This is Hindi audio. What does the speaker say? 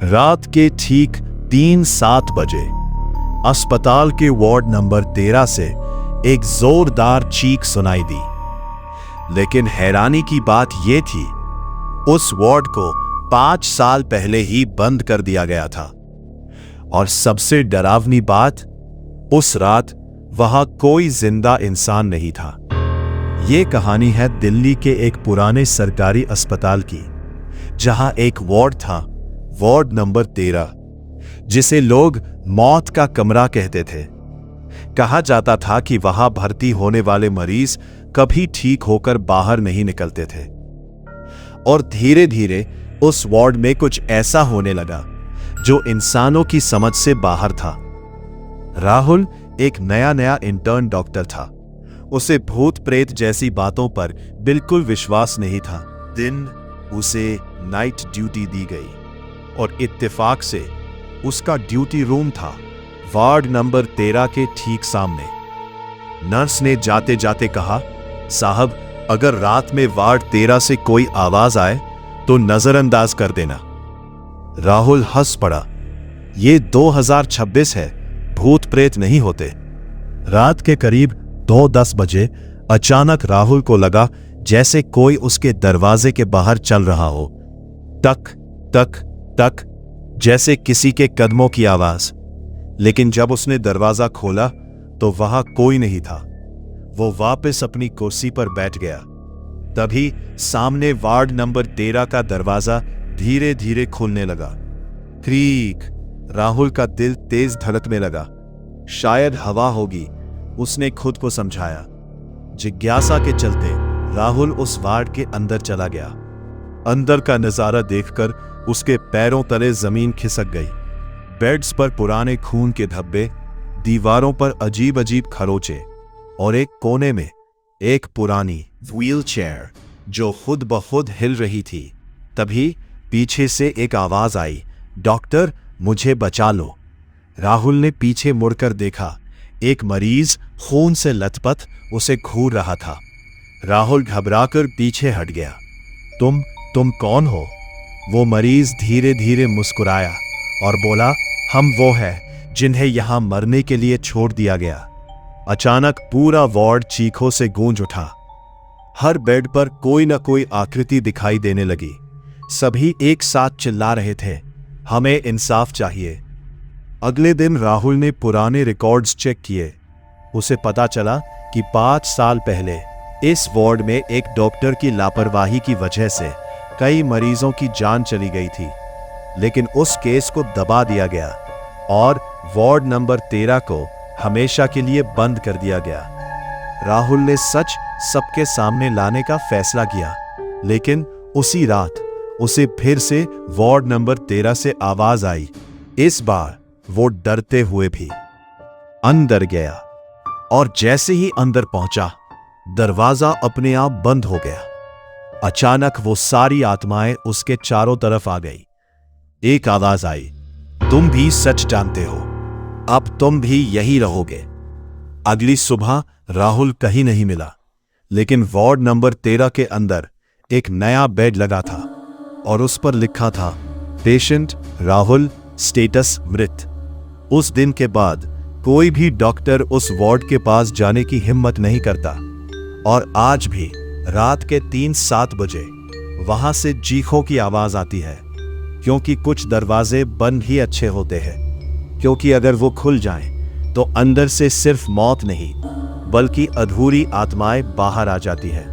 रात के ठीक 3:07 बजे अस्पताल के वार्ड नंबर 13 से एक जोरदार चीख सुनाई दी। लेकिन हैरानी की बात यह थी, उस वार्ड को 5 साल पहले ही बंद कर दिया गया था। और सबसे डरावनी बात, उस रात वहां कोई जिंदा इंसान नहीं था। यह कहानी है दिल्ली के एक पुराने सरकारी अस्पताल की, जहां एक वार्ड था, वार्ड नंबर 13, जिसे लोग मौत का कमरा कहते थे। कहा जाता था कि वहां भर्ती होने वाले मरीज कभी ठीक होकर बाहर नहीं निकलते थे। और धीरे धीरे उस वार्ड में कुछ ऐसा होने लगा जो इंसानों की समझ से बाहर था। राहुल एक नया इंटर्न डॉक्टर था। उसे भूत प्रेत जैसी बातों पर बिल्कुल विश्वास नहीं था। दिन उसे नाइट ड्यूटी दी गई और इत्तेफाक से उसका ड्यूटी रूम था वार्ड नंबर 13 के ठीक सामने। नर्स ने जाते जाते कहा, साहब, अगर रात में वार्ड 13 से कोई आवाज आए तो नजरअंदाज कर देना। राहुल हंस पड़ा। ये 2026 है, भूत प्रेत नहीं होते। रात के करीब 2:10 बजे अचानक राहुल को लगा जैसे कोई उसके दरवाजे के बाहर चल रहा हो। टक टक टक, जैसे किसी के कदमों की आवाज। लेकिन जब उसने दरवाजा खोला तो वहां कोई नहीं था। वो वापस अपनी कुर्सी पर बैठ गया। तभी सामने वार्ड नंबर 13 का दरवाजा धीरे धीरे खुलने लगा। क्रीक। राहुल का दिल तेज धड़कने लगा। शायद हवा होगी, उसने खुद को समझाया। जिज्ञासा के चलते राहुल उस वार्ड के अंदर चला गया। अंदर का नजारा देखकर उसके पैरों तले जमीन खिसक गई। बेड्स पर पुराने खून के धब्बे, दीवारों पर अजीब अजीब खरोचे और एक कोने में एक पुरानी व्हीलचेयर जो खुद ब खुद हिल रही थी। तभी पीछे से एक आवाज आई, डॉक्टर, मुझे बचा लो। राहुल ने पीछे मुड़कर देखा। एक मरीज खून से लथपथ उसे घूर रहा था। राहुल घबराकर पीछे हट गया। तुम कौन हो? वो मरीज धीरे धीरे मुस्कुराया और बोला, हम वो हैं जिन्हें यहां मरने के लिए छोड़ दिया गया। अचानक पूरा वार्ड चीखों से गूंज उठा। हर बेड पर कोई न कोई आकृति दिखाई देने लगी। सभी एक साथ चिल्ला रहे थे, हमें इंसाफ चाहिए। अगले दिन राहुल ने पुराने रिकॉर्ड्स चेक किए। उसे पता चला कि 5 साल पहले इस वार्ड में एक डॉक्टर की लापरवाही की वजह से कई मरीजों की जान चली गई थी। लेकिन उस केस को दबा दिया गया और वार्ड नंबर 13 को हमेशा के लिए बंद कर दिया गया। राहुल ने सच सबके सामने लाने का फैसला किया। लेकिन उसी रात उसे फिर से वार्ड नंबर 13 से आवाज आई। इस बार वो डरते हुए भी अंदर गया और जैसे ही अंदर पहुंचा, दरवाजा अपने आप बंद हो गया। अचानक वो सारी आत्माएं उसके चारों तरफ आ गई। एक आवाज आई, तुम भी सच जानते हो, अब तुम भी यही रहोगे। अगली सुबह राहुल कहीं नहीं मिला, लेकिन वार्ड नंबर 13 के अंदर एक नया बेड लगा था और उस पर लिखा था, पेशेंट राहुल, स्टेटस मृत। उस दिन के बाद कोई भी डॉक्टर उस वार्ड के पास जाने की हिम्मत नहीं करता। और आज भी रात के 3:07 बजे वहां से चीखों की आवाज आती है, क्योंकि कुछ दरवाजे बंद ही अच्छे होते हैं। क्योंकि अगर वो खुल जाएं तो अंदर से सिर्फ मौत नहीं, बल्कि अधूरी आत्माएं बाहर आ जाती है।